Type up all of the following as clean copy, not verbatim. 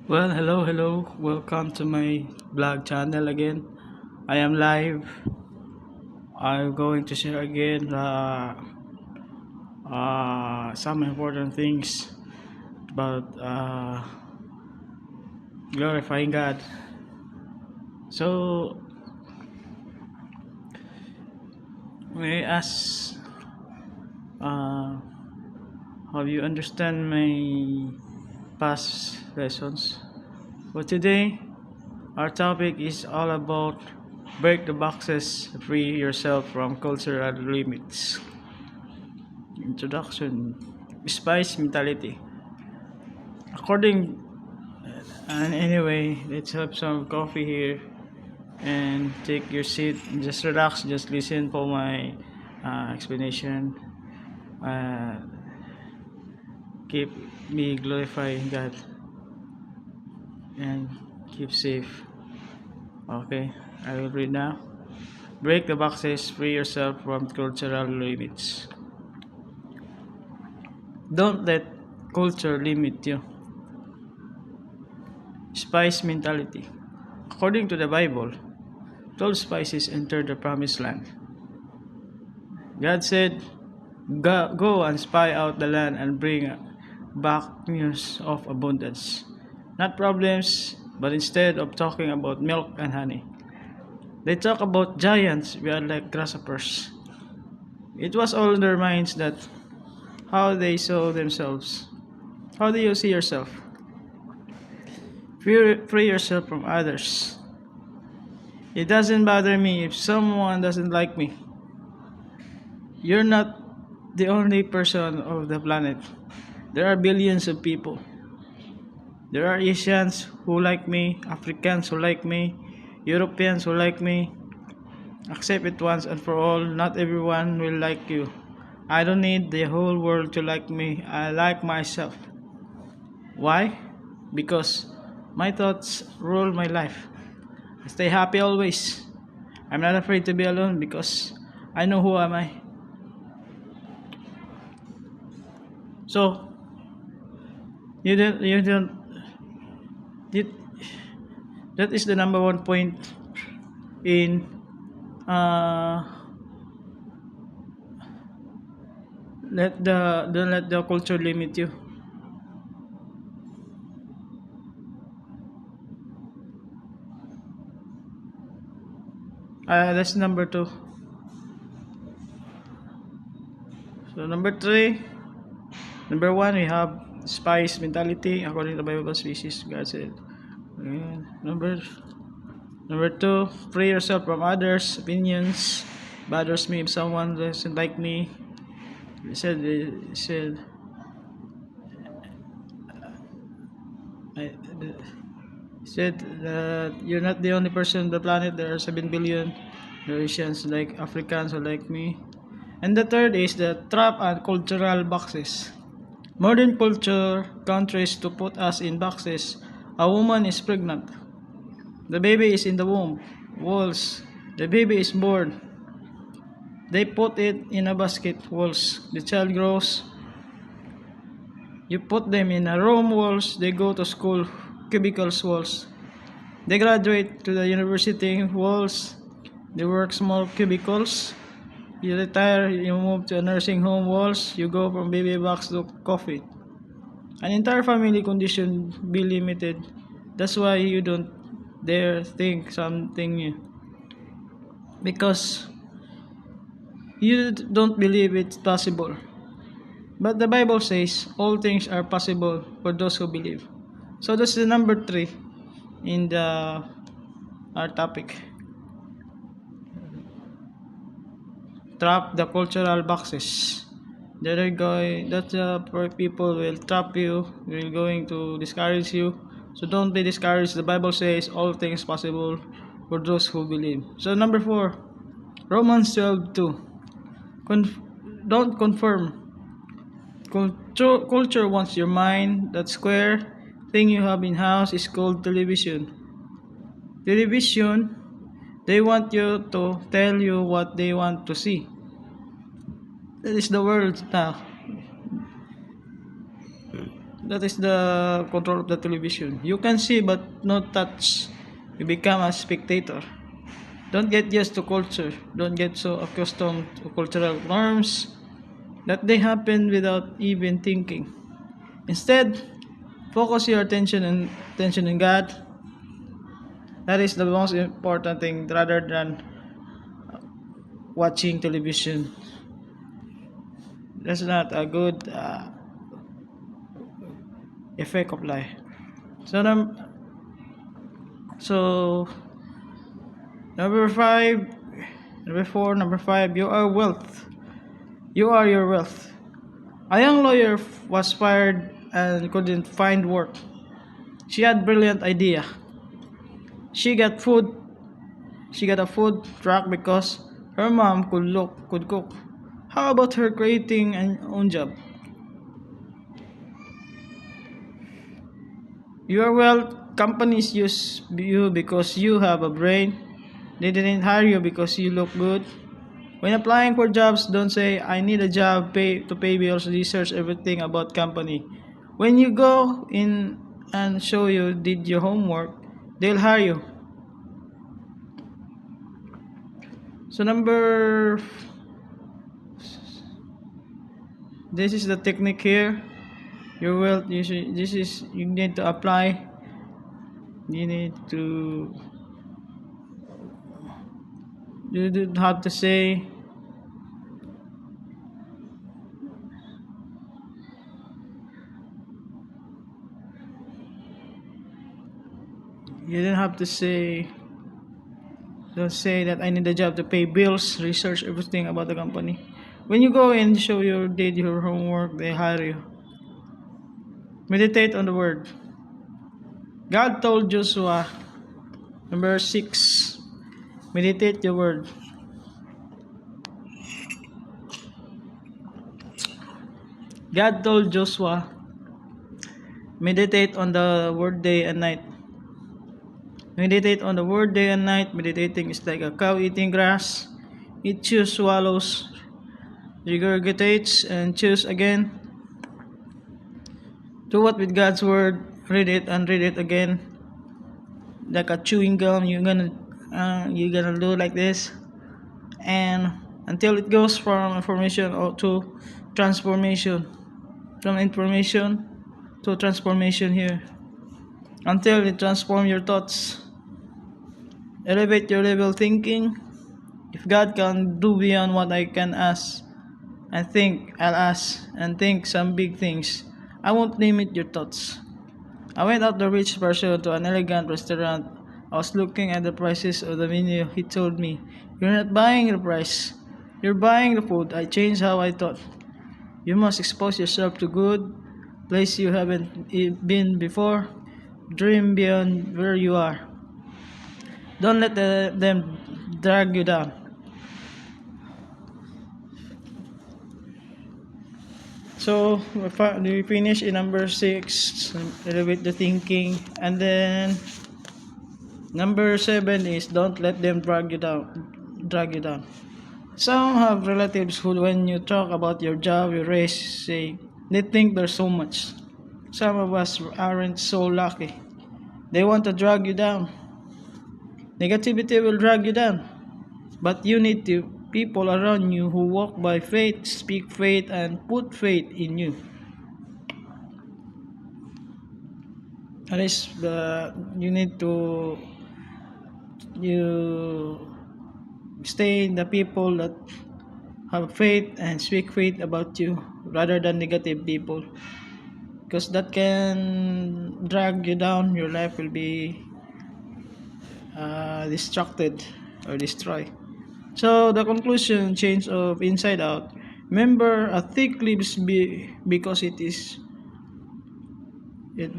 Well, hello. Welcome to my blog channel again. I am live. I'm going to share again some important things about glorifying God. So, may I ask, uh, have you understand my past lessons? For today, our topic is all about break the boxes, free yourself from cultural limits. Introduction. Spice mentality. According and anyway, let's have some coffee here and take your seat. Just relax. Just listen for my explanation. Uh, Keep me glorifying God and keep safe. Okay, I will read now. Break the boxes. Free yourself from cultural limits. Don't let culture limit you. Spice mentality. According to the Bible, 12 spices entered the promised land. God said, go and spy out the land and bring back news of abundance. Not problems, but instead of talking about milk and honey, they talk about giants we are like grasshoppers. It was all in their minds that how they saw themselves. How do you see yourself? Free yourself from others. It doesn't bother me if someone doesn't like me. You're not the only person of the planet. There are billions of people. There are Asians who like me, Africans who like me, Europeans who like me. Accept it once and for all, not everyone will like you. I don't need the whole world to like me. I like myself. Why? Because my thoughts rule my life. I stay happy always. I'm not afraid to be alone because I know who am I. So, you don't it, that is the number one point in uh, don't let the culture limit you. That's number two. So number one, we have spice mentality according to the Bible species. God said. And number two, free yourself from others' opinions. Bothers me if someone doesn't like me. He I, said that you're not the only person on the planet. There are 7 billion Eurasians like Africans who like me. And the third is the trap and cultural boxes. Modern culture countries to put us in boxes. A woman is pregnant. The baby is in the womb. Walls. The baby is born. They put it in a basket. Walls. The child grows. You put them in a room. Walls. They go to school. Cubicles. Walls. They graduate to the university. Walls. They work small cubicles. You retire. You move to a nursing home. Walls. You go from baby box to coffee. An entire family condition be limited. That's why you don't dare think something new. Because you don't believe it's possible. But the Bible says all things are possible for those who believe. So that's the number three in the our topic. Trap the cultural boxes. They're going that people will trap you, will going to discourage you. So don't be discouraged. The Bible says all things possible for those who believe. So number four, Romans 12:2. Don't conform. Culture wants your mind. That square thing you have in house is called television. Television, they want you to tell you what they want to see. That is the world now. That is the control of the television. You can see but not touch. You become a spectator. Don't get used to culture. Don't get so accustomed to cultural norms that they happen without even thinking. Instead, focus your attention on God. That is the most important thing rather than watching television. That's not a good effect of life. So so number five, number four, number five. You are wealth. You are your wealth. A young lawyer was fired and couldn't find work. She had brilliant idea. She got food. She got a food truck because her mom could cook. How about her creating an own job? Your wealth companies use you because you have a brain. They didn't hire you because you look good. When applying for jobs, don't say I need a job pay bills, research everything about company. When you go in and show you did your homework, they'll hire you. So this is the technique here. Your wealth this is you need to apply. You need to you don't have to say you don't have to say don't say that I need a job to pay bills, research everything about the company. When you go and show you did your homework, they hire you. Meditate on the word. God told Joshua, number 6, meditate your word. God told Joshua, meditate on the word day and night. Meditate on the word day and night. Meditating is like a cow eating grass. It chews, swallows, regurgitates, and chews again. Do what with God's word. Read it and read it again. Like a chewing gum, you're gonna do like this, and until it goes from information or to transformation, from information to transformation here, until it transform your thoughts. Elevate your level thinking. If God can do beyond what I can ask and think, I'll ask and think some big things. I won't limit your thoughts. I went out the rich person to an elegant restaurant. I was looking at the prices of the menu. He told me, "You're not buying the price. You're buying the food." I changed how I thought. You must expose yourself to good, place you haven't been before. Dream beyond where you are. Don't let them drag you down. So we finish in number 6, elevate the thinking, and then number 7 is don't let them drag you down. Drag you down. Some have relatives who, when you talk about your job, your race, say they think there's so much. Some of us aren't so lucky. They want to drag you down. Negativity will drag you down. But you need people around you who walk by faith, speak faith, and put faith in you. That is you need to you stay in the people that have faith and speak faith about you rather than negative people, because that can drag you down. Your life will be distracted or destroyed. So the conclusion, change of inside out. Remember, a thick leaves because it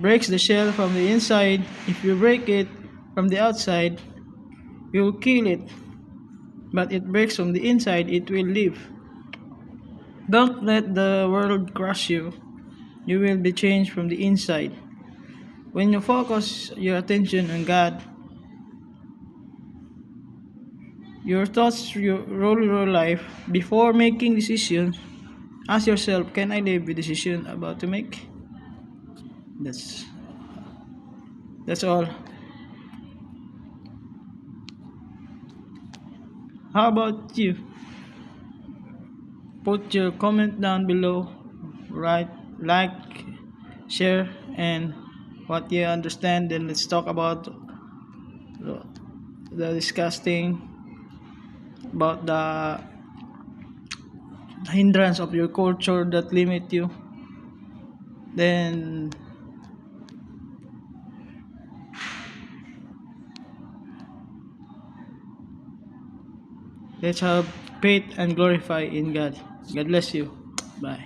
breaks the shell from the inside. If you break it from the outside, you'll kill it. But it breaks from the inside, it will live. Don't let the world crush you. You will be changed from the inside. When you focus your attention on God, your thoughts rule your life. Before making decisions, ask yourself, can I live with decision about to make? That's that's all. How about you? Put your comment down below. Write, like, share, and what you understand. Then let's talk about the disgusting about the hindrance of your culture that limit you. Then let's have faith and glorify in God. God bless you. Bye.